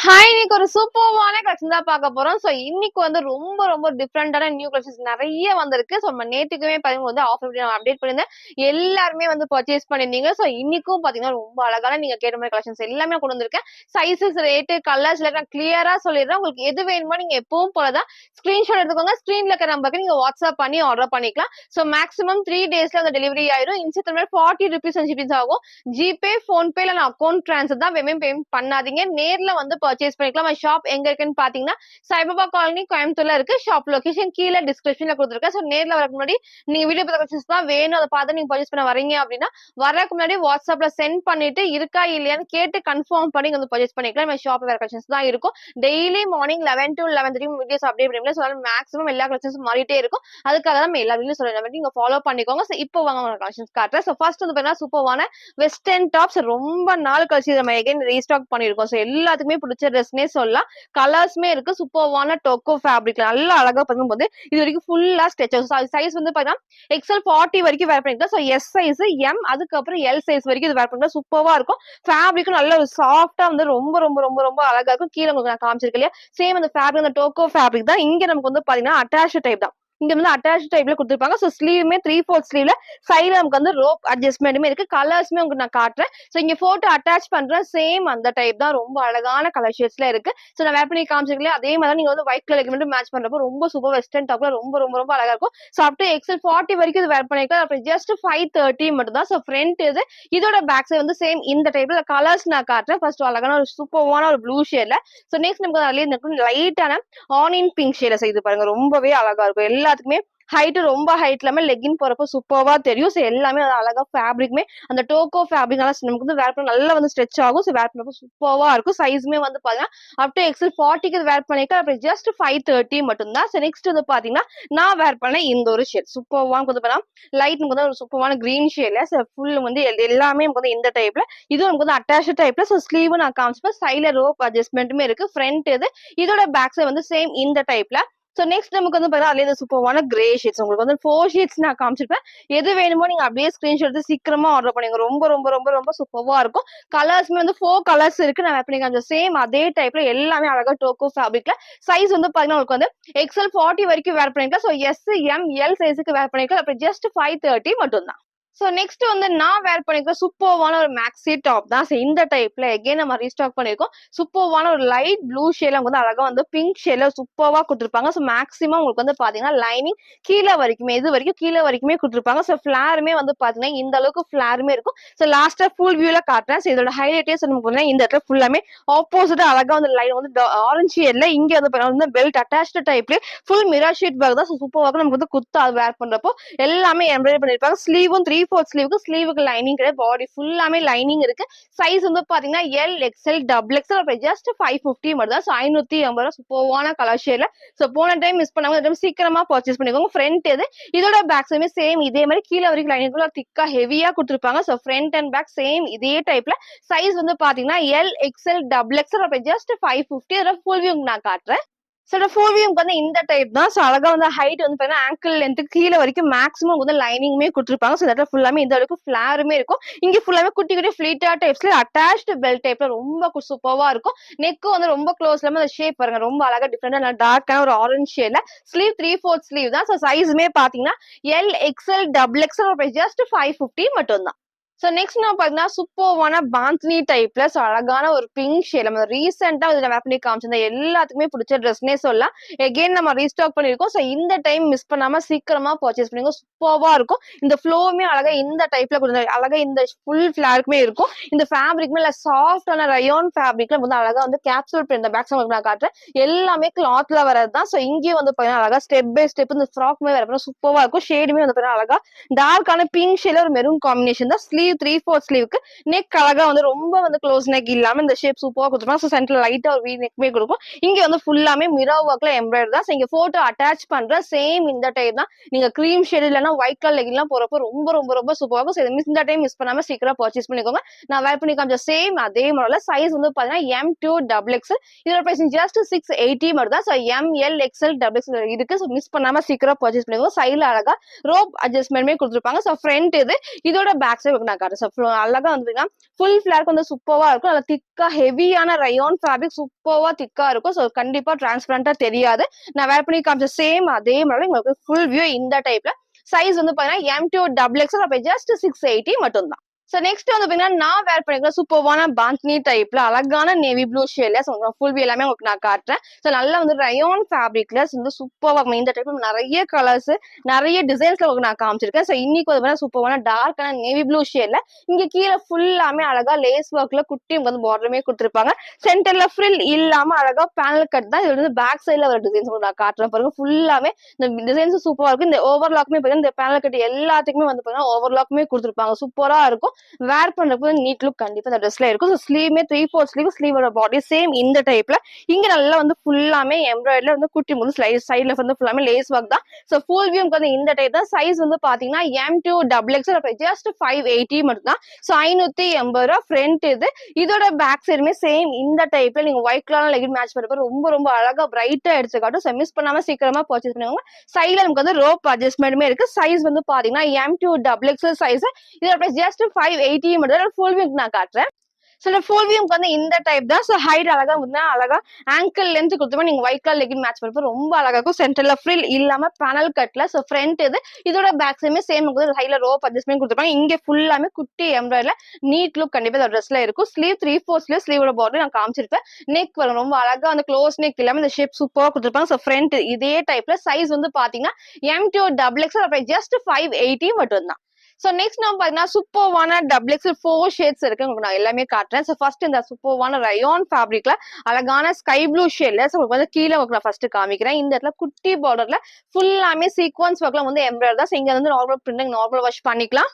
Hi! இன்னைக்கு ஒரு சூப்பர்வான collection தான் பார்க்க போறோம். இன்னைக்கு வந்து ரொம்ப ரொம்ப டிஃபரண்டான நியூ கலெக்ஷன்ஸ் நெறைய வந்திருக்கு. நம்ம நேத்துக்குமே பார்த்தீங்கன்னா வந்து ஆஃபர் வீடியோ அப்டேட் பண்ணியிருந்தேன். எல்லாருமே வந்து பர்ச்சேஸ் பண்ணியிருந்தீங்க. இன்னைக்கும் பார்த்தீங்கன்னா ரொம்ப அழகான நீங்க கேட்ட மாரி கலெக்ஷன்ஸ் எல்லாமே கொண்டு வந்திருக்கேன். சைஸஸ், ரேட்டு, கலர்ஸ்ல நான் கிளியரா சொல்லிடுறேன். உங்களுக்கு எது வேணுமோ நீங்க எப்பவும் போல தான் ஸ்கிரீன்ஷாட் எடுத்துக்கோங்க. ஸ்க்ரீன்ல இருக்கிற நம்பருக்கு நீங்க வாட்ஸ்அப் பண்ணி ஆர்டர் பண்ணிக்கலாம். மேக்ஸிமம் 3 டேஸ்ல அந்த டெலிவரி ஆயிரும். இன்ஸ்டன்ட் மேல் ₹40 அண்ட் ஷிப்பிங்ஸ் ஆகும். ஜிபே, ஃபோன்பே இல்ல அக்கவுண்ட் ட்ரான்ஸ்ஃபர் தான் பேமெண்ட் பண்ணாதீங்க. நேர்ல வந்து பர்ச்சேஸ் பண்ணிக்கலாம். ஷாப் எங்க இருக்குன்னு பாத்தீங்கன்னா சாய்பாபா காலனி கோயம்புத்தூர்ல இருக்கு. ஷாப் லொகேஷன் கீழே டிஸ்கிரிப்ஷன்ல கொடுத்துருக்கேன். நேர்ல வரக்கு முன்னாடி நீங்க வீடியோ கலெக்ஷன்ஸ் தான் வேணும் அதை பார்த்து நீங்க பர்ச்சேஸ் பண்ண வரீங்க அப்படின்னா வரக்கு முன்னாடி வாட்ஸ்அப்ல சென்ட் பண்ணிட்டு இருக்கா இல்லையான்னு கேட்டு கன்ஃபார்ம் பண்ணி வந்து பர்ச்சேஸ் பண்ணிக்கலாம். நம்ம ஷாப் வேற கலெக்ஷன்ஸ் தான் இருக்கும். Daily morning 11 to 11:30 videos update பண்ணுவோம். மேக்ஸிமம் எல்லா கலெக்ஷன்ஸும் மாறிட்டே இருக்கும். அதுக்காக தான் நம்ம எல்லா வீடியோ சொல்றேன். நீங்க ஃபாலோ பண்ணிக்கோங்க. இப்போ வாங்க கலெக்ஷன்ஸ் காட்டுறேன். ஃபர்ஸ்ட் வந்து பாத்தீங்கன்னா சூப்பர்வான வெஸ்டர்ன் டாப்ஸ் ரொம்ப நாள் கழிச்சு நம்ம எகைன் ரீஸ்டாக் பண்ணிருக்கோம். எல்லாத்துக்குமே பிடிச்ச ட்ரெஸ்னே சொல்லலாம். கலர்ஸ்மே இருக்கு. சூப்பர்வான டோக்கோ ஃபேப்ரிக்ல நல்லா அழகா பண்ணும்போது இது வரைக்கும் ஃபுல்லா ஸ்ட்ரெச்சஸ். சைஸ் வந்து பாத்தீங்கன்னா எக்ஸ்எல் 40 வரைக்கும் வேர் பண்ணிக்கலாம். எஸ் சைஸ், எம், அதுக்கப்புறம் எல் சைஸ் வரைக்கும் இது வேர் பண்ணிக்கலாம். சூப்பர்வா இருக்கும். ஃபேப்ரிக்கும் நல்ல ஒரு சாஃப்டா வந்து ரொம்ப ரொம்ப ரொம்ப ரொம்ப அழகா இருக்கும். கீழே உங்களுக்கு நான் காமிச்சிருக்கேன் இல்லையா, சேம் அந்த ஃபேப்ரிக் அந்த டோக்கோ ஃபேப்ரிக் தான். இங்க நமக்கு வந்து பாத்தீங்கன்னா அட்டாச் டைப் தான். இங்க வந்து அட்டாச் டைப்ல கொடுத்துருப்பாங்க. ஸ்லீவுமே 3/4 ஸ்லீவ்ல சைடுல நமக்கு வந்து ரோப் அட்ஜஸ்ட்மெண்ட்டுமே இருக்கு. கலர்ஸ்மே உங்களுக்கு நான் காட்டுறேன். இங்க போட்டோ அட்டாச் பண்றேன். சேம் அந்த டைப் தான். ரொம்ப அழகான கலர் ஷேட்ஸ்ல இருக்கு. நான் வேர் பண்ணி காமிச்சிருக்கேன் அதே மாதிரி நீங்க வந்து ஒயிட் கலருக்கு மட்டும் மேட்ச் பண்றப்போ ரொம்ப சூப்பர் வெஸ்டர்ன் டாப்ல ரொம்ப ரொம்ப ரொம்ப அழகா இருக்கும். அப் டு எக்ஸ்எல் 40 வரைக்கும் இது வேர் பண்ணிருக்கேன். அப்புறம் ஜஸ்ட் 530 மட்டும் தான். ஃப்ரண்ட் இது இதோட பேக் சைடு வந்து சேம் இந்த டைப்ல கலர்ஸ் நான் காட்டுறேன். ஃபர்ஸ்ட் அழகான ஒரு சூப்பர்வான ஒரு ப்ளூ ஷேட்ல. நெக்ஸ்ட் நமக்கு அதுலயே லைட்டான ஆனியன் பிங்க் ஷேட்ல செய்து பாருங்க. ரொம்பவே அழகா இருக்கும். எல்லாத்துக்குமே ஹைட் ரொம்ப ஹைட் இல்லாம லெகின் போறப்ப சூப்பர்வா தெரியும். எல்லாமே அழகா ஃபேப்ரிக்மே அந்த டோக்கோ ஃபேப்ரிக் நமக்கு வந்து வேர் பண்ண நல்லா வந்து ஸ்ட்ரெச் ஆகும். வேர் பண்ணப்போ சூப்பர்வா இருக்கும். சைஸ்மே வந்து பாத்தீங்கன்னா அப் டு எக்ஸ்எல் 40க்கு வேர் பண்ணிருக்கேன். அப்புறம் ஜஸ்ட் 530 மட்டும் தான். நெக்ஸ்ட் வந்து பாத்தீங்கன்னா நான் வேர் பண்ண இந்த ஒரு ஷேட் சூப்பர்வா வந்து லைட் வந்து ஒரு சூப்பர்வான கிரீன் ஷேட்ல ஃபுல் வந்து எல்லாமே வந்து இந்த டைப்ல இது நமக்கு வந்து அட்டாச் டைப்ல. ஸ்லீவ் நான் காமிச்சப்ப சைட்ல ரோப் அட்ஜஸ்ட்மெண்ட்டுமே இருக்கு. ஃப்ரண்ட் இது இதோட பேக் சைடு வந்து சேம் இந்த டைப்ல. நெக்ஸ்ட் நமக்கு வந்து பாத்தீங்கன்னா அதுல சூப்பர்வான கிரே ஷேட்ஸ் உங்களுக்கு வந்து 4 ஷேட்ஸ் நான் காமிச்சிருப்பேன். எது வேணுமோ நீங்க அப்படியே ஸ்கிரீன்ஷாட் எடுத்து சீக்கிரமா ஆர்டர் பண்ணுங்க. ரொம்ப ரொம்ப ரொம்ப ரொம்ப சூப்பர்வா இருக்கும். கலர்ஸ்மே வந்து 4 கலர்ஸ் இருக்கு. நான் எப்படி காமிச்சேன் சேம் அதே டைப்ல எல்லாமே அழகா டோக்கோ ஃபேப்ரிக்ல. சைஸ் வந்து பாத்தீங்கன்னா உங்களுக்கு வந்து எக்ஸ்எல் 40 வரைக்கும் வேர் பண்ணிக்கலாம். எஸ், எம், எல் சைஸுக்கு வேர் பண்ணிக்கலாம். அப்புறம் ஜஸ்ட் 530 மட்டும் தான். நெக்ஸ்ட் வந்து நான் வேர் பண்ணிருக்க சூப்பர்வான ஒரு மேக்ஸி டாப் தான். இந்த டைப்ல எகைன் நம்ம ரீஸ்டாக் பண்ணிருக்கோம். சூப்பர்வான ஒரு லைட் ப்ளூ ஷேட்ல வந்து அழகா வந்து பிங்க் ஷேட்ல சூப்பர்வா கொடுத்துருப்பாங்க. மேக்ஸிமம் உங்களுக்கு வந்து பாத்தீங்கன்னா லைனிங் கீழே வரைக்குமே இது வரைக்கும் கீழே வரைக்குமே கொடுத்துருப்பாங்க. ஃபிளாருமே வந்து பாத்தீங்கன்னா இந்த அளவுக்கு ஃபிளாருமே இருக்கும். லாஸ்டா ஃபுல் வியூல காட்டுறேன். இதோட ஹைலைட்டே நமக்கு இந்த இடத்துல ஃபுல்லாமே ஆப்போசிட்டா அழகா வந்து லைன் வந்து ஆரஞ்சு ஷேட்ல இங்க வந்து பெல்ட் அட்டாச் டைப்ல ஃபுல் மிரர் ஷீட் பேக் தான். சூப்பர்வா நமக்கு வந்து குத்தா வேர் பண்றப்போ எல்லாமே எம்ப்ராய்டரி பண்ணிருப்பாங்க. ஸ்லீவும் 3/4 ஸ்லீவுக்கு லைனிங் கிடையாது. பாடி ஃபுல்லாமே லைனிங் இருக்கு. சைஸ் வந்து பாத்தீங்கன்னா எல், எக்ஸ்எல், டபுள் எக்ஸ்எல். அப்புறம் ஜஸ்ட் 550 மட்டும் தான். 580 சூப்பர்வான கலர் ஷேட்ல. போன டைம் மிஸ் பண்ணாம சீக்கிரமா பர்ச்சேஸ் பண்ணிக்கோங்க. ஃப்ரண்ட் இது இதோட பேக் சைடுமே சேம் இதே மாதிரி கீழே வரைக்கும் லைனிங் திக்கா ஹெவியா கொடுத்துருப்பாங்க. ஃப்ரண்ட் அண்ட் பேக் சேம் இதே டைப்ல. சைஸ் வந்து பாத்தீங்கன்னா எல், எக்ஸ்எல், டபுள் எக்ஸ்எல். அப்புறம் ஜஸ்ட் 550. இதோட ஃபுல் வியூ நான் காட்டுறேன். ஃபோர் வியூக்கு வந்து இந்த டைப் தான். அழகா வந்து ஹைட் வந்து பாத்தீங்கன்னா ஆங்கிள் லென்த் கீழே வரைக்கும் மேக்ஸிமம் வந்து லைனிங்குமே கொடுத்துருப்பாங்க. இந்த இடத்துல ஃபுல்லாமே இந்த அளவுக்கு ஃபிளாருமே இருக்கும். இங்க ஃபுல்லாமே குட்டி குட்டி ஃபிளீட்டா டைப்ஸ்ல அட்டாச்டு பெல்ட் டைப்ல ரொம்ப சூப்பர்வா இருக்கும். நெக்கும் வந்து ரொம்ப க்ளோஸ் இல்லாம அந்த ஷேப் பாருங்க ரொம்ப அழகா டிஃபரெண்டா டார்க்கான ஒரு ஆரஞ்சு ஷேட்ல. ஸ்லீவ் 3/4 ஸ்லீவ் தான். சைஸுமே பாத்தீங்கன்னா L, XL, double XL. Just 550 மட்டும் தான். நெக்ஸ்ட் நான் பாத்தீங்கன்னா சூப்பர்வான பாந்த்னி டைப்ல அழகான ஒரு பிங்க் ஷேட் நம்ம ரீசெண்டா இதுல வேர் பண்ணி காமிச்சிருந்தோம். எல்லாத்துக்குமே பிடிச்ச ட்ரெஸ்னே சொல்லலாம். எகைன் நம்ம ரீஸ்டாக் பண்ணிருக்கோம். இந்த டைம் மிஸ் பண்ணாம சீக்கிரமா பர்ச்சேஸ் பண்ணிக்கோ. சூப்பர்வா இருக்கும். இந்த ஃப்ளோவுமே அழகா இந்த டைப்ல கொடுங்க. அழகா இந்த ஃபுல் ஃபிளாருக்குமே இருக்கும். இந்த ஃபேப்ரிக்மே இல்ல சாஃப்டான ரயோன் ஃபேப்ரிக்ல வந்து அழகா வந்து கேப்சூல் பிரிண்ட் இந்த பேக்ஸ் உங்களுக்கு நான் காட்டுறேன். எல்லாமே கிளாத்ல வரதுதான். இங்கேயும் வந்து பாத்தீங்கன்னா அழகா ஸ்டெப் பை ஸ்டெப் இந்த ஃப்ராக்மே வேற சூப்பர்வா இருக்கும். ஷேடுமே வந்து பாத்தீங்கன்னா அழகா டார்க்கான பிங்க் ஷேட்ல ஒரு மெரூன் காம்பினேஷன் தான். ஸ்லீவ் 3/4 ஸ்லீவுக்கு நெக் அழகா வந்து ரொம்ப வந்து க்ளோஸ் நெக் இல்லாம இந்த ஷேப் சூப்பரா கொடுத்துருப்பாங்க. சென்டர்ல லைட்டா ஒரு வி நெக்மே கொடுக்கும். இங்க வந்து ஃபுல்லாமே மிரர் ஒர்க்ல எம்ப்ராய்டரி தான். இங்க போட்டோ அட்டாச் பண்ற சேம் இந்த டைப் தான். நீங்க கிரீம் ஷேட் இல்லைன்னா ஒயிட் கலர் லெகின்லாம் போறப்போ ரொம்ப ரொம்ப ரொம்ப சூப்பரா இருக்கும். இந்த டைம் மிஸ் பண்ணாம சீக்கிரம் பர்ச்சேஸ் பண்ணிக்கோங்க. நான் வேர் பண்ணி காமிச்ச சேம் அதே மாடல சைஸ் வந்து பாத்தீங்கன்னா M2 டபுள் எக்ஸ்எல். இதோட பிரைஸ் ஜஸ்ட் 680 மட்டும் தான். M, L, XL, double XL இருக்கு. மிஸ் பண்ணாம சீக்கிரம் பர்ச்சேஸ் பண்ணிக்கோங்க. சைடுல அழகா ரோப் அட்ஜஸ்ட்மெண்ட்மே கொடுத்துருப்பாங்க. ஃப்ரண்ட் இது இதோட பேக் சைடு நான் நான் காட்டுறேன். அழகா வந்து ஃபுல் ஃபிளேருக்கு வந்து சூப்பரா இருக்கும். நல்லா திக்கா ஹெவியான ரயான் ஃபேப்ரிக் சூப்பரா திக்கா இருக்கும். ஸோ கண்டிப்பா டிரான்ஸ்பரண்டா தெரியாது. நான் வேர் பண்ணி காமிச்ச சேம் அதே மாதிரி உங்களுக்கு ஃபுல் வியூ இந்த டைப்ல. சைஸ் வந்து பாத்தீங்கன்னா M2 டபுள் எக்ஸ்எல் அப்ப ஜஸ்ட் 680 மட்டும் தான். சோ நெக்ஸ்ட் வந்து பாத்தீங்கன்னா நான் வேர் பண்ணிருக்க சூப்பர்வான பாந்த்னி டைப்ல அழகான நேவி ப்ளூ ஷேட்ல ஃபுல் வியூ எல்லாமே உங்களுக்கு நான் காட்டுறேன். சோ நல்லா வந்து ரயான் ஃபேப்ரிக்ல வந்து சூப்பர்வா இந்த டைப்ல நிறைய கலர்ஸ் நிறைய டிசைன்ஸ்ல உங்களுக்கு நான் காமிச்சிருக்கேன். சோ இன்னைக்கு வந்து சூப்பர்வான டார்க்கான நேவி ப்ளூ ஷேட்ல இங்க கீழே ஃபுல்லாமே அழகா லேஸ் ஒர்க்ல குட்டி வந்து பார்டருமே கொடுத்துருப்பாங்க. சென்டர்ல ஃப்ரில் இல்லாம அழகா பேனல் கட் தான். இது வந்து பேக் சைட்ல ஒரு டிசைன்ஸ் நான் காட்டுறேன் பாருங்க. ஃபுல்லாமே இந்த டிசைன்ஸ் சூப்பரா இருக்கும். இந்த ஓவர்லாக்குமே பாத்தீங்கன்னா இந்த பேனல் கட் எல்லாத்துக்குமே வந்து பாத்தீங்கன்னா ஓவர்லாக்குமே கொடுத்துருப்பாங்க. சூப்பரா இருக்கும். வேர் பண்றப்போ நீட் லுக் கண்டிப்பா இந்த ட்ரெஸ்ல இருக்கும். ஸ்லீவ்மே 3/4 ஸ்லீவ், ஸ்லீவோட பாடி சேம் இந்த டைப்ல. இங்க நல்லா வந்து ஃபுல்லாமே எம்ப்ராய்டரில வந்து குட்டி முழு சைட்ல வந்து ஃபுல்லாமே லேஸ் ஒர்க் தான். சோ ஃபுல் வியூ வந்து இந்த டைப் தான். சைஸ் வந்து பாத்தீங்கன்னா M2 டபுள் எக்ஸ்எல் ஜஸ்ட் 580 மட்டும் தான். சோ 580 ரூபாய் ஃப்ரண்ட் இது. இதோட பேக் சைடுமே சேம் இந்த டைப்ல நீங்க ஒயிட் கலர் லெகின் மேட்ச் பண்றப்ப ரொம்ப ரொம்ப அழகா பிரைட்டா எடுத்துக்காட்டும். சோ மிஸ் பண்ணாம சீக்கிரமா பர்ச்சேஸ் பண்ணுவாங்க. சைடுல நமக்கு வந்து ரோப் அட்ஜஸ்ட்மெண்ட்டுமே இருக்கு. சைஸ் வந்து பாத்தீங்கன்னா M2 டபுள் எக்ஸ்எல் சைஸ். இதோட பிரைஸ் ஜஸ்ட் 580 மட்டும். ஃபுல் வியூ நான் காட்டுறேன். சோ ஃபுல் வியூக்கு வந்து இந்த டைப் தான். சோ ஹைட் அழகா வந்து அழகா ஆங்கிள் லென்த் கொடுத்தோம். நீங்க ஒயிட் கலர் லெகின் மேட்ச் பண்ணப்போ ரொம்ப அழகா இருக்கும். சென்டர்ல ஃப்ரில் இல்லாம பேனல் கட்ல. சோ ஃப்ரண்ட் இது. இதோட பேக் சைடுமே சேம் ஹைல ரோப் அட்ஜஸ்ட்மெண்ட் கொடுத்துருப்பாங்க. இங்க ஃபுல்லாமே குட்டி எம்ப்ராய்டரில நீட் லுக் கண்டிப்பா இந்த ட்ரெஸ்ல இருக்கும். ஸ்லீவ் 3/4 ஸ்லீவ், ஸ்லீவோட பார்டர் நான் காமிச்சிருப்பேன். நெக் வரும் ரொம்ப அழகா வந்து க்ளோஸ் நெக் இல்லாம இந்த ஷேப் சூப்பரா கொடுத்துருப்பாங்க. சோ ஃப்ரண்ட் இதே டைப்ல சைஸ் வந்து பாத்தீங்கன்னா M2 டபுள் எக்ஸ்எல் ஜஸ்ட் 580 மட்டும் தான். சோ நெக்ஸ்ட் நம்ம பாத்தீங்கன்னா சூப்பர்வான டபுள் எக்ஸ்எல் 4 ஷேட்ஸ் இருக்கு. உங்களுக்கு நான் எல்லாமே காட்டுறேன். சோ ஃபர்ஸ்ட் இந்த சூப்பர்வான ரயான் ஃபேப்ரிக்ல அழகான ஸ்கை ப்ளூ ஷேட்ல உங்களுக்கு வந்து கீழே உங்களுக்கு நான் ஃபர்ஸ்ட் காமிக்கிறேன். இந்த இடத்துல குட்டி பார்டர்ல ஃபுல்லாமே சீக்வன்ஸ் ஒர்க்ல வந்து எம்ப்ராய்டர் தான். இங்க வந்து நார்மல் பிரிண்ட் நார்மல் வாஷ் பண்ணிக்கலாம்.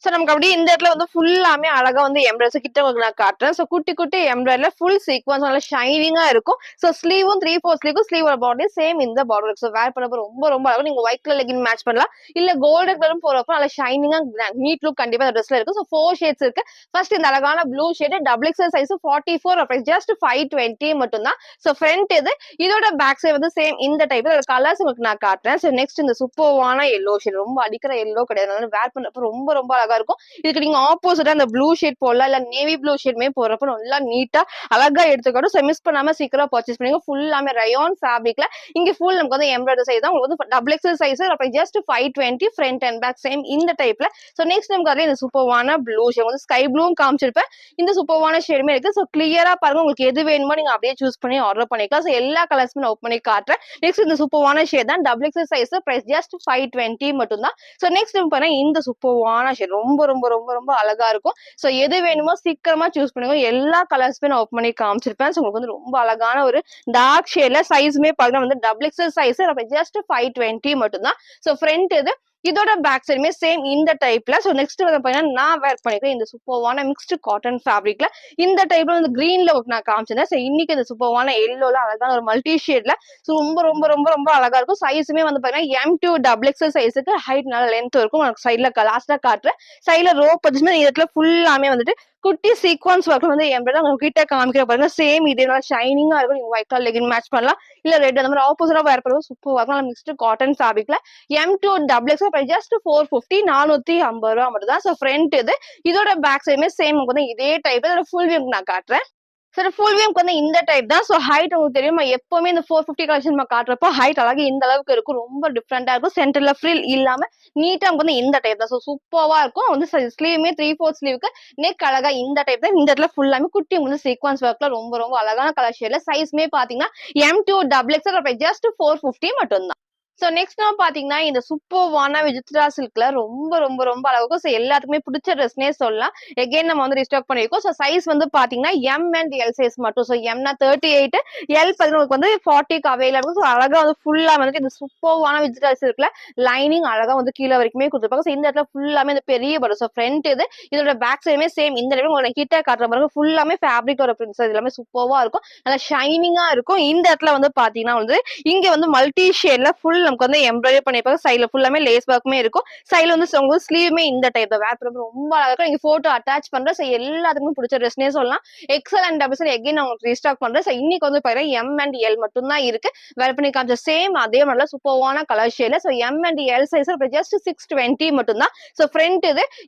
சோ நமக்கு அப்படியே இந்த இடத்துல வந்து ஃபுல்லாமே அழகா வந்து எம்ப்ராய்டரி கிட்ட உங்களுக்கு நான் காட்டுறேன். சோ குட்டி குட்டி எம்ப்ராய்டரில ஃபுல் சீக்வன்ஸ் நல்லா ஷைனிங்கா இருக்கும். சோ ஸ்லீவும் 3/4 ஸ்லீவும் ஸ்லீவோட பார்டர் சேம் இந்த பார்டர். சோ வேர் பண்ணப்போ ரொம்ப ரொம்ப அழகா நீங்க ஒயிட் கலர் லெகின் மேட்ச் பண்ணலாம். இல்ல கோல்டன் கலரும் போறப்போ நல்லா ஷைனிங்கா நீட் லுக் கண்டிப்பா இந்த ட்ரெஸ்ல இருக்கும். சோ 4 ஷேட்ஸ் இருக்கு. ஃபர்ஸ்ட் இந்த அழகான blue shade double XL size 44 just 520 மட்டும் தான். சோ ஃப்ரண்ட் இது. இதோட பேக் சைடு வந்து சேம் இந்த டைப்ல கலர்ஸ் உங்களுக்கு நான் காட்டுறேன். சோ நெக்ஸ்ட் இந்த சூப்பர்வான எல்லோ ஷேட் ரொம்ப அடிக்கிற எல்லோ கிடையாது. வேர் பண்ணப்போ ரொம்ப ரொம்ப அழகா இருக்கும். இதுக்கு நீங்க ஆப்போசிட்டா அந்த ப்ளூ ஷேட் போடலாம். இல்ல நேவி ப்ளூ ஷேட்மே போடுறப்ப நல்லா நீட்டா அழகா எடுத்துக்கணும். சோ மிஸ் பண்ணாம சீக்கிரம் பர்ச்சேஸ் பண்ணுங்க. ஃபுல்லாமே ரயான் ஃபேப்ரிக்ல இங்க ஃபுல் நமக்கு வந்து எம்ப்ராய்டரி சைஸ் தான். உங்களுக்கு வந்து double XL size just 520 front and back same இந்த டைப்ல. சோ நெக்ஸ்ட் நமக்கு அதுல இந்த சூப்பர்வான ப்ளூ ஷேட் வந்து ஸ்கை ப்ளூவும் காமிச்சிருப்பேன். இந்த சூப்பர்வான ஷேடுமே இருக்கு. சோ கிளியரா பாருங்க உங்களுக்கு எது வேணுமோ நீங்க அப்படியே சூஸ் பண்ணி ஆர்டர் பண்ணிக்கலாம். சோ எல்லா கலர்ஸுமே நான் ஓப்பன் பண்ணி காட்டுறேன். நெக்ஸ்ட் இந்த சூப்பர்வான ஷேட் தான் double XL size price just 520 மட்டும் தான். சோ நெக்ஸ்ட் பாருங்க இந்த சூப்பர்வான ஷேட் ரொம்ப ரொம்ப ரொம்ப ரொம்ப அழகா இருக்கும். சோ எது வேணுமோ சீக்கிரமா சூஸ் பண்ணுங்க. எல்லா கலர்ஸுமே நான் ஓப்பன் பண்ணி காமிச்சிருப்பேன். சோ உங்களுக்கு வந்து ரொம்ப அழகான ஒரு டார்க் ஷேட்ல சைஸுமே பாருங்க வந்து டபுள் எக்ஸ்எல் சைஸ் ஜஸ்ட் 520 மட்டும் தான். சோ ஃப்ரண்ட் இது. இதோட பேக் சைடுமே சேம் இந்த டைப்ல. சோ நெக்ஸ்ட் வந்து பாத்தீங்கன்னா நான் வேர் பண்ணிக்கிறேன் இந்த சூப்பர்வான மிக்ஸ்டு காட்டன் ஃபேப்ரிக்ல இந்த டைப்ல வந்து கிரீன்ல நான் காமிச்சிருந்தேன். சோ இன்னைக்கு இந்த சூப்பர்வான எல்லோல அழகான ஒரு மல்டி ஷேட்ல சோ ரொம்ப ரொம்ப ரொம்ப ரொம்ப அழகா இருக்கும். சைஸுமே வந்து பாத்தீங்கன்னா M2 டபுள் எக்ஸ்எல் சைஸுக்கு ஹைட் நல்ல லென்த் இருக்கும். உங்களுக்கு சைட்ல லாஸ்டா காட்டுறேன். சைட்ல ரோப் வச்சுமே இந்த இடத்துல ஃபுல்லாமே வந்துட்டு குட்டி சீக்வன்ஸ் ஒர்க் வந்து எம்ப்ராய்டரி உங்களுக்கு கிட்ட காமிக்கிற பாருங்க. சேம் இதே நல்லா ஷைனிங்கா இருக்கும். நீங்க ஒயிட் கலர் லெகின் மேட்ச் பண்ணலாம். இல்ல ரெட் அந்த மாதிரி ஆப்போசிட்டா வேர் பண்ணுவோம். சூப்பரா இருக்கும். மிக்ஸ்டு காட்டன் ஃபேப்ரிக்ல M2 double XL price just 450 450 ரூபாய் மட்டும் தான். சோ ஃப்ரண்ட் இது. இதோட பேக் சைடுமே சேம் வந்து இதே டைப். இதோட ஃபுல் வியூ நான் காட்டுறேன். சரி ஃபுல் வியூக்கு வந்து இந்த டைப் தான். சோ ஹைட் உங்களுக்கு தெரியுமா எப்பவுமே இந்த 450 கலெக்ஷன் நம்ம காட்டுறப்போ ஹைட் அழகு இந்த அளவுக்கு இருக்கும். ரொம்ப டிஃப்ரெண்டா இருக்கும். சென்டர்ல ஃப்ரில் இல்லாம நீட்டா வந்து இந்த டைப் தான். சோ சூப்பரா இருக்கும். வந்து ஸ்லீவுமே 3/4 ஸ்லீவுக்கு நெக் அழகா இந்த டைப் தான். இந்த இடத்துல ஃபுல்லாமே குட்டி வந்து சீக்வன்ஸ் ஒர்க்ல ரொம்ப ரொம்ப அழகான கலர் ஷேட்ல சைஸ்மே பாத்தீங்கன்னா M2 டபுள் எக்ஸ்எல் ஜஸ்ட் 450 மட்டும் தான். சோ நெக்ஸ்ட் நம்ம பாத்தீங்கன்னா இந்த சூப்பர்வான விசித்ரா சில்க்ல ரொம்ப ரொம்ப ரொம்ப அழகும். சோ எல்லாத்துக்குமே பிடிச்ச ட்ரெஸ்னே சொல்லலாம். எகைன் நம்ம வந்து ரீஸ்டாக் பண்ணிருக்கோம். சோ சைஸ் வந்து பாத்தீங்கன்னா M அண்ட் L சைஸ் மட்டும். சோ Mனா 38, L உங்களுக்கு வந்து 40க்கு அவைலபிள். சோ அழகா வந்து ஃபுல்லா வந்து இந்த சூப்பர்வான விசித்ரா சில்க்ல லைனிங் அழகா வந்து கீழே வரைக்குமே கொடுத்துருப்பாங்க. சோ இந்த இடத்துல ஃபுல்லாமே இந்த பெரிய படம். சோ ஃப்ரண்ட் இது. இதோட பேக் சைடுமே சேம் இந்த இடத்துல உங்களுக்கு கிட்ட காட்டுற பாருங்க. ஃபுல்லாமே ஃபேப்ரிக் ஒரு பிரிண்ட்ஸ் எல்லாமே சூப்பர்வா இருக்கும். நல்லா ஷைனிங்கா இருக்கும். இந்த இடத்துல வந்து பாத்தீங்கன்னா வந்து இங்க வந்து மல்டி ஷேட்ல ஃபுல் நமக்கு வந்து எம்ப்ராய்டரி பண்ணிருப்பாங்க. சைடுல ஃபுல்லாமே லேஸ் ஒர்க்குமே இருக்கும். சைடுல வந்து உங்களுக்கு ஸ்லீவுமே இந்த டைப் தான். வேர் பண்ணும்போது ரொம்ப அழகா இருக்கும். நீங்க போட்டோ அட்டாச் பண்றேன். சோ எல்லாத்துக்குமே பிடிச்ச ட்ரெஸ்னே சொல்லலாம். XL and double XL again நான் உங்களுக்கு ரீஸ்டாக் பண்றேன். சோ இன்னைக்கு வந்து பாத்தீங்கன்னா எம் அண்ட் எல் மட்டும் தான் இருக்கு. வேர் பண்ணி காமிச்ச சேம் அதே மாடல சூப்பர்வான கலர் ஷேட்ல. So M and L size just 620 மட்டும் தான். சோ ஃப்ரண்ட்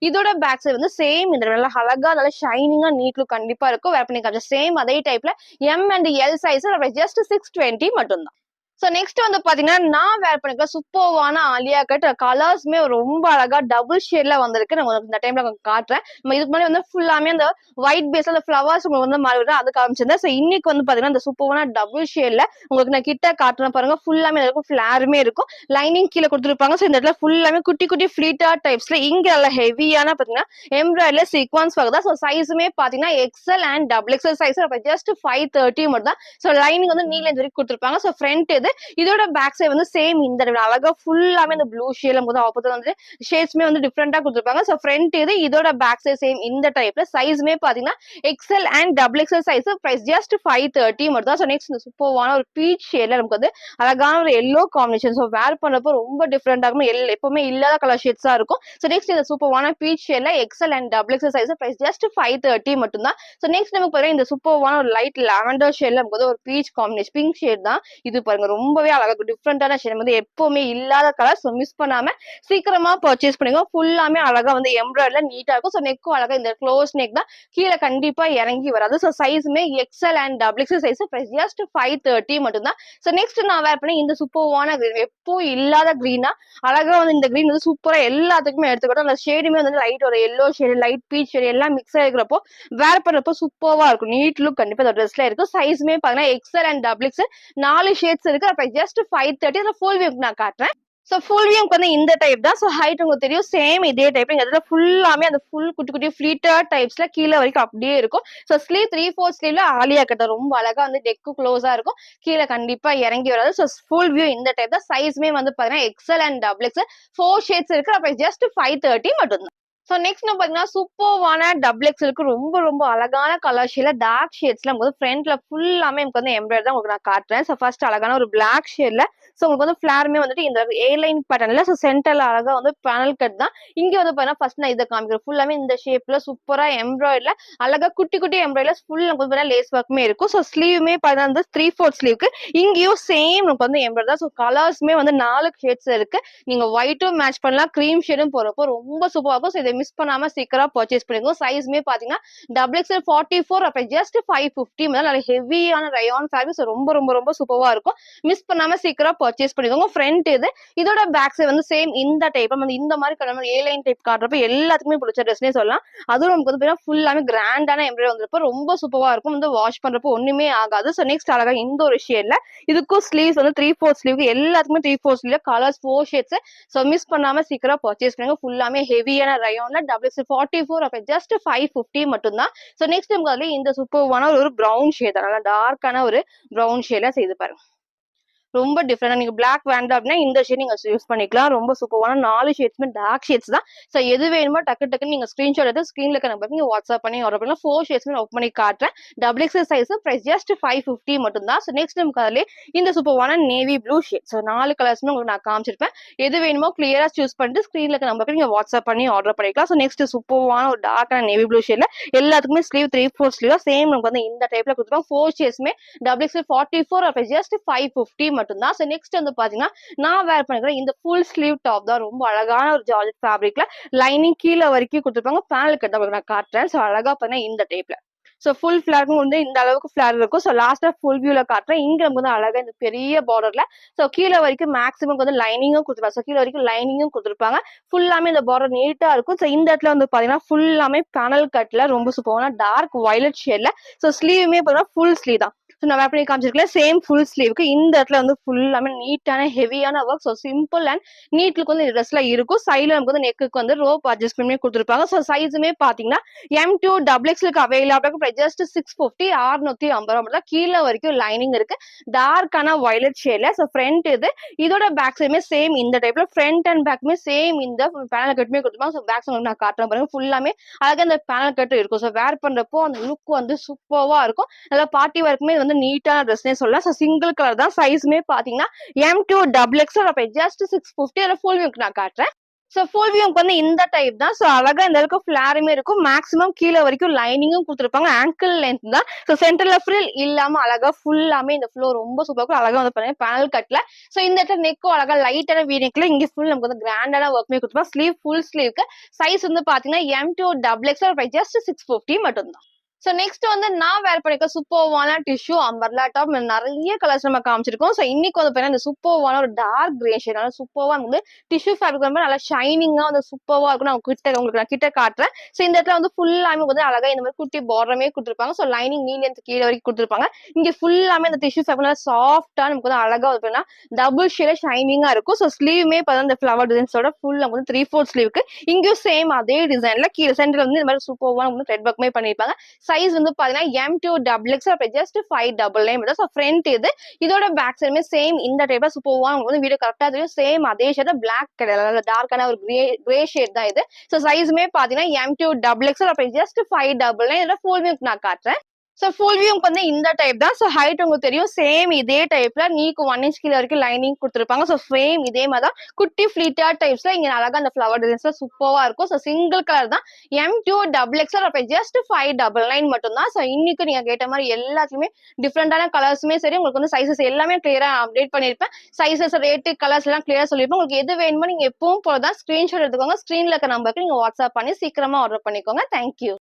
இதோட பேக் சைடு வந்து சேம் இந்த நல்லா அழகா நல்லா ஷைனிங்கா நீட் லுக் கண்டிப்பா இருக்கும். வேர் பண்ணி காமிச்ச சேம் அதே டைப்ல M and L size just 620 மட்டும் தான். சோ நெக்ஸ்ட் வந்து பாத்தீங்கன்னா நான் வேர் பண்ணிருக்க சூப்பர்வான ஆலியா கட் கலர்ஸ்மே ரொம்ப அழகா டபுள் ஷேட்ல வந்திருக்கு. நான் உங்களுக்கு இந்த டைம்ல காட்டுறேன். நம்ம இதுக்கு முன்னாடி வந்து ஃபுல்லாமே அந்த ஒயிட் பேஸ்ல அந்த ஃபிளவர்ஸ் உங்களுக்கு வந்து மாறி அது காமிச்சிருந்தேன். சோ இன்னைக்கு வந்து பாத்தீங்கன்னா இந்த சூப்பர்வான டபுள் ஷேட்ல உங்களுக்கு நான் கிட்ட காட்டுறேன் பாருங்க. ஃபுல்லாமே இருக்கும், ஃபிளாருமே இருக்கும், லைனிங் கீழே கொடுத்துருப்பாங்க. சோ இந்த இடத்துல ஃபுல்லாமே குட்டி குட்டி ஃபிளீட்டா டைப்ஸ்ல இங்க நல்ல ஹெவியான பாத்தீங்கன்னா எம்ப்ராய்டரி சீக்வன்ஸ் வருதா. சோ சைஸுமே பாத்தீங்கன்னா XL and double XL size just 530 மட்டும் தான். சோ லைனிங் வந்து நீல வரைக்கும் கொடுத்துருப்பாங்க. சோ ஃப்ரண்ட் இதோட பேக் சைடு வந்து சேம் இந்த அழகா ஃபுல்லாமே இந்த ப்ளூ ஷேட்ல வந்து ஆப்போசிட் வந்து ஷேட்ஸ்மே வந்து டிஃப்ரெண்டா கொடுத்துருப்பாங்க. சோ ஃப்ரண்ட் இதோட பேக் சைடு சேம் இந்த டைப்ல சைஸ்மே பாத்தீங்கன்னா XL and double XL size price just 530 மட்டும் தான். சோ நெக்ஸ்ட் இந்த சூப்பர்வான ஒரு பீச் ஷேட்ல நமக்கு வந்து அழகான ஒரு எல்லோ காம்பினேஷன். சோ வேர் பண்றப்போ ரொம்ப டிஃப்ரெண்டா இருக்கும். எப்பவுமே இல்லாத கலர் ஷேட்ஸா இருக்கும். சோ நெக்ஸ்ட் இந்த சூப்பர்வான பீச் ஷேட்ல XL and double XL size price just 530 மட்டும் தான். சோ நெக்ஸ்ட் நமக்கு பாருங்க இந்த சூப்பர்வான ஒரு லைட் லாவெண்டர் ஷேட்ல நமக்கு வந்து ஒரு பீச் காம்பினேஷன் பிங்க் ஷேட் தான். இது பாருங்க ரொம்பவே அழகா டிஃப்ரெண்டான ஷேட் வந்து எப்பவுமே இல்லாத கலர். சோ மிஸ் பண்ணாம சீக்கிரமா பர்ச்சேஸ் பண்ணுங்க. ஃபுல்லாமே அழகா வந்து எம்ப்ராய்டரில நீட்டா இருக்கும். சோ நெக்கும் அழகா இந்த க்ளோஸ் நெக் தான், கீழே கண்டிப்பா இறங்கி வராது. சோ சைஸுமே XL and double XL size price just 530 மட்டும் தான். சோ நெக்ஸ்ட் நான் வேர் பண்ணி இந்த சூப்பர்வான கிரீன் எப்போ இல்லாத கிரீனா அழகா வந்து இந்த கிரீன் வந்து சூப்பரா எல்லாத்துக்குமே எடுத்துக்கிட்டோம். அந்த ஷேடுமே வந்து லைட் ஒரு yellow shade light beach shade எல்லாம் மிக்ஸ் ஆகிக்கிறப்போ வேர் பண்றப்போ சூப்பர்வா இருக்கும். நீட் லுக் கண்டிப்பா இந்த ட்ரெஸ்ல இருக்கும். சைஸுமே பாத்தீங்கன்னா XL and double XL 4 shades இருக்கு. அப்ப ஜஸ்ட் 530. ஃபுல் வியூ நான் காட்டுறேன். சோ ஃபுல் வியூக்கு வந்து இந்த டைப் தான். சோ ஹைட் உங்களுக்கு தெரியும் சேம் இதே டைப். இங்க இடத்துல ஃபுல்லாமே அந்த ஃபுல் குட்டி குட்டி ஃபிளீட்டர் டைப்ஸ்ல கீழே வரைக்கும் அப்படியே இருக்கும். சோ ஸ்லீவ் 3/4 ஸ்லீவ்ல ஆலியா கட்ட ரொம்ப அழகா வந்து நெக்கு க்ளோஸா இருக்கும், கீழே கண்டிப்பா இறங்கி வராது. சோ ஃபுல் வியூ இந்த டைப் தான். சைஸ்மே வந்து பாத்தீங்கன்னா XL and double XL 4 shades இருக்கு. அப்ப ஜஸ்ட் 530 மட்டும் தான். சோ நெக்ஸ்ட் நம்ம பாத்தீங்கன்னா சூப்பர்வான டபுள் எக்ஸலுக்கு ரொம்ப ரொம்ப அழகான கலர் ஷேட்ல டார்க் ஷேட்ஸ்ல உங்களுக்கு ஃப்ரண்ட்ல ஃபுல்லாமே உங்களுக்கு வந்து எம்ப்ராய்டரி தான் உங்களுக்கு நான் காட்டுறேன். சோ ஃபர்ஸ்ட் அழகான ஒரு பிளாக் ஷேட்ல சோ உங்களுக்கு வந்து ஃபிளாருமே வந்துட்டு இந்த ஏ லைன் பேட்டர்ன்ல சோ சென்டர்ல அழகா வந்து பேனல் கட் தான். இங்க வந்து பாத்தீங்கன்னா ஃபர்ஸ்ட் நான் இதை காமிக்கிறேன். ஃபுல்லாமே இந்த ஷேப்ல சூப்பரா எம்ப்ராய்டரில அழகா குட்டி குட்டி எம்ப்ராய்டரில ஃபுல் நமக்கு வந்து லேஸ் ஒர்க்குமே இருக்கும். சோ ஸ்லீவுமே பாத்தீங்கன்னா வந்து 3/4 ஸ்லீவுக்கு இங்கேயும் சேம் நமக்கு வந்து எம்ப்ராய்டரி தான். சோ கலர்ஸ்மே வந்து 4 ஷேட்ஸ் இருக்கு. நீங்க ஒயிட்டும் மேட்ச் பண்ணலாம், கிரீம் ஷேடும் போறப்போ ரொம்ப சூப்பரா இருக்கும். சோ இதை மிஸ் பண்ணாம சீக்கிரம் பர்ச்சேஸ் பண்ணிக்கோ. சைஸ்மே பாத்தீங்கன்னா டபுள் எக்ஸ்எல் 44 அப்ப ஜஸ்ட் 550 நல்ல ஹெவியான ரயான் ஃபேப்ரிக். ரொம்ப ரொம்ப ரொம்ப சூப்பரா இருக்கும். மிஸ் பண்ணாம சீக்கிரம் பர்ச்சேஸ் பண்ணிக்கோங்க. ஃப்ரண்ட் இதோட பேக் சைடு வந்து சேம் இந்த டைப் நம்ம இந்த மாதிரி கலர் ஏ லைன் டைப் காட்டுறப்ப எல்லாத்துக்குமே பிடிச்ச ட்ரெஸ்னே சொல்லலாம். அதுவும் நமக்கு வந்து ஃபுல்லாமே கிராண்டான எம்ப்ராய்டரி வந்திருப்போ ரொம்ப சூப்பரா இருக்கும். வந்து வாஷ் பண்றப்போ ஒண்ணுமே ஆகாது. சோ நெக்ஸ்ட் அழகா இந்த ஒரு ஷேட்ல இதுக்கும் ஸ்லீவ்ஸ் வந்து 3/4 ஸ்லீவ் எல்லாத்துக்குமே 3/4 sleeve colours 4 shades. So miss பண்ணாம சீக்கிரம் பர்ச்சேஸ் பண்ணுங்க. ஃபுல்லாமே ஹெவியான ரயான்ல டபுள் எக்ஸ் 44 அப்ப ஜஸ்ட் 550 மட்டும் தான். சோ நெக்ஸ்ட் நமக்கு அதுல இந்த சூப்பர்வான ஒரு பிரவுன் ஷேட் நல்லா டார்க்கான ஒரு பிரவுன் ஷேட்ல செய்து பாருங்க. ரொம்ப டிஃப்ரெண்டா நீங்க பிளாக் வேண்டாம் அப்படின்னா இந்த ஷேட் நீங்க யூஸ் பண்ணிக்கலாம். ரொம்ப சூப்பரான 4 ஷேட்ஸ்மே டார்க் ஷேட்ஸ் தான். சோ எது வேணுமோ டக்கு டக்குன்னு நீங்க ஸ்கிரீன்ஷாட் எடுத்து ஸ்கிரீன்ல இருக்க நம்பருக்கு நீங்க வாட்ஸ்அப் பண்ணி ஆர்டர் பண்ணலாம். 4 ஷேட்ஸ்மே ஓப்பன் பண்ணி காட்டுறேன். Double XL size price just 550 மட்டும் தான். சோ நெக்ஸ்ட் நமக்கு அதுல இந்த சூப்பரான நேவி ப்ளூ ஷேட். சோ 4 கலர்ஸ்மே உங்களுக்கு நான் காமிச்சிருப்பேன். எது வேணுமோ கிளியரா சூஸ் பண்ணிட்டு ஸ்கிரீன்ல இருக்க நம்பருக்கு நீங்க வாட்ஸ்அப் பண்ணி ஆர்டர் பண்ணிக்கலாம். சோ நெக்ஸ்ட் சூப்பரான ஒரு டார்க்கான நேவி ப்ளூ ஷேட்ல எல்லாத்துக்குமே ஸ்லீவ் 3/4 ஸ்லீவ் சேம் நமக்கு வந்து இந்த டைப்ல கொடுத்துருப்பாங்க. 4 ஷேட்ஸ்மே டபுள் எக்ஸல் 44 அப்ப ஜஸ்ட் 550 மட்டும் தான். நெக்ஸ்ட் வந்து பாத்தீங்கன்னா நான் வேர் பண்ணிக்கிறேன் இந்த ஃபுல் ஸ்லீவ் டாப் தான். ரொம்ப அழகான ஒரு ஜார்ஜெட் ஃபேப்ரிக்ல லைனிங் கீழே வரைக்கும் கொடுத்துருப்பாங்க. பேனல் கட் தான் நான் காட்டுறேன். சோ அழகா பாத்தீங்கன்னா இந்த டைப்ல சோ ஃபுல் ஃபிளாரும் வந்து இந்த அளவுக்கு ஃபிளார் இருக்கும். சோ லாஸ்டா ஃபுல் வியூல காட்டுறேன். இங்க நமக்கு வந்து அழகா இந்த பெரிய பார்டர்ல சோ கீழே வரைக்கும் மேக்ஸிமம் வந்து லைனிங்கும் கொடுத்துருப்பாங்க. சோ கீழே வரைக்கும் லைனிங்கும் கொடுத்துருப்பாங்க. ஃபுல்லாமே இந்த பார்டர் நீட்டா இருக்கும். சோ இந்த இடத்துல வந்து பாத்தீங்கன்னா ஃபுல்லாமே பேனல் கட்ல ரொம்ப சூப்பரான டார்க் வயலட் ஷேட்ல சோ ஸ்லீவுமே பாத்தீங்கன்னா ஃபுல் ஸ்லீவ் தான். சோ நான் வேர் பண்ணி காமிச்சிருக்கேன் சேம் ஃபுல் ஸ்லீவுக்கு இந்த இடத்துல வந்து ஃபுல்லாமே நீட்டான ஹெவியான work. So simple and NEET look வந்து இந்த ட்ரெஸ்ல இருக்கும். சைடுல நமக்கு வந்து நெக்குக்கு வந்து ரோப் அட்ஜஸ்ட் பண்ணி கொடுத்துருப்பாங்க. சோ சைஸுமே பாத்தீங்கன்னா M2 டபுள் எக்ஸ்எலுக்கு அவைலபிள் ஜஸ்ட் 650 650 தான். கீழே வரைக்கும் லைனிங் இருக்கு. டார்க்கான வயலட் ஷேட்ல. ஸோ ஃப்ரண்ட் இதோட பேக் சைடுமே சேம் இந்த டைப்ல ஃப்ரண்ட் அண்ட் பேக்குமே சேம் இந்த பேனல் கட்டுமே கொடுத்துருப்பாங்க. ஸோ பேக் சைடு நான் காட்டுறேன் பாருங்க. ஃபுல்லாமே அழகா இந்த பேனல் கட்டு இருக்கும். ஸோ வேர் பண்றப்போ அந்த லுக் வந்து சூப்பர்வா இருக்கும். நல்லா பார்ட்டி ஒர்க்குமே வந்து நீட்டான ட்ரெஸ்னே சொல்லலாம். ஸோ சிங்கிள் கலர் தான். சைஸுமே பாத்தீங்கன்னா M2XXL ஜஸ்ட் 650. அதில் ஃபுல் வியூக்கு நான் காட்டுறேன். ஸோ ஃபுல் வியூக்கு வந்து இந்த டைப் தான். ஸோ அழகா இந்த அளவுக்கு ஃபிளாருமே இருக்கும். மேக்ஸிமம் கீழே வரைக்கும் லைனிங்கும் கொடுத்துருப்பாங்க. ஆங்கிள் லென்த் தான். ஸோ சென்டர்ல ஃப்ரில் இல்லாம அழகா ஃபுல்லாமே இந்த ஃப்ளோர் ரொம்ப சூப்பரா இருக்கும். அழகா வந்து பாருங்க பேனல் கட்ல. ஸோ இந்த இடத்துல நெக்கும் அழகா லைட்டான வீ நெக்ல இங்க ஃபுல் நமக்கு வந்து கிராண்டான ஒர்க்குமே கொடுத்துருப்பாங்க. ஸ்லீவ் ஃபுல் ஸ்லீவ்க்கு சைஸ் வந்து பாத்தீங்கன்னா M2XXL ஜஸ்ட் 650 மட்டும் தான். ஸோ நெக்ஸ்ட் வந்து நான் வேர் பண்ணிக்க சூப்பர்வான டிஷ்யூ அம்பர்லா டாப் நிறைய கலர்ஸ் நம்ம காமிச்சிருக்கோம். ஸோ இன்னைக்கு வந்து பாத்தீங்கன்னா இந்த சூப்பர்வான ஒரு டார்க் கிரே ஷேட் சூப்பர்வா வந்து டிஷ்யூ ஃபேப்ரிக் வந்து நல்லா ஷைனிங்கா வந்து சூப்பர்வா இருக்கும். நான் உங்களுக்கு நான் கிட்ட காட்டுறேன். ஸோ இந்த இடத்துல வந்து ஃபுல்லாமே வந்து அழகா இந்த மாதிரி குட்டி பார்டருமே கொடுத்துருப்பாங்க. ஸோ லைனிங் நீலந்து கீழே வரைக்கும் கொடுத்துருப்பாங்க. இங்க ஃபுல்லாமே இந்த டிஷ்யூ ஃபேப்ரிக் நல்லா சாஃப்டா நமக்கு வந்து அழகா வந்து டபுள் ஷேட் ஷைனிங்கா இருக்கும். ஸோ ஸ்லீவுமே பார்த்தா இந்த ஃபிளவர் டிசைன்ஸோட ஃபுல் நமக்கு வந்து 3/4 ஸ்லீவுக்கு இங்கேயும் சேம் அதே டிசைன்ல கீழே சென்டர்ல வந்து இந்த மாதிரி சூப்பர்வா வந்து த்ரெட் ஒர்க்குமே பண்ணிருப்பாங்க. சைஸ் வந்து பாத்தீங்கன்னா M2XXL ஜஸ்ட் 599. ஸோ ஃப்ரண்ட் இதோட பேக் சைடுமே சேம் இந்த டைப்ல சூப்பர்வா வந்து வீடியோ கரெக்டா தெரியும். சேம் அதே ஷேட் பிளாக் கிடையாது, டார்க்கான ஒரு கிரே ஷேட் தான் இது. ஸோ சைஸுமே பாத்தீங்கன்னா M2XXL ஜஸ்ட் 599. இதோட ஃபுல் வியூ நான் காட்டுறேன். ஸோ ஃபுல் வியூக்கு வந்து இந்த டைப் தான். ஸோ ஹைட் உங்களுக்கு தெரியும். சேம் இதே டைப்ல நீக்கு 1 inch கீழே வரைக்கும் லைனிங் கொடுத்துருப்பாங்க. ஸோ சேம் இதே மாதிரி தான் குட்டி ஃபிளீட்டா டைப்ஸ்ல இங்க அழகா அந்த ஃபிளவர் டிசைன்ஸ்ல சூப்பர்வா இருக்கும். ஸோ சிங்கிள் கலர் தான். M2XXL ஜஸ்ட் 599 மட்டும் தான். ஸோ இன்னைக்கு நீங்க கேட்ட மாதிரி எல்லாத்துலயுமே டிஃப்ரெண்டான கலர்ஸுமே சரி, உங்களுக்கு வந்து சைசஸ் எல்லாமே கிளியரா அப்டேட் பண்ணிருப்பேன். சைசஸ், ரேட்டு, கலர்ஸ் எல்லாம் கிளியரா சொல்லிருப்பேன். உங்களுக்கு எது வேணுமோ நீங்க எப்பவும் போலதான் ஸ்கிரீன்ஷாட் எடுத்துக்கோங்க. ஸ்கிரீன்ல இருக்க நம்பருக்கு நீங்க வாட்ஸ்அப் பண்ணி சீக்கிரமா ஆர்டர் பண்ணிக்கோங்க. தேங்க்யூ.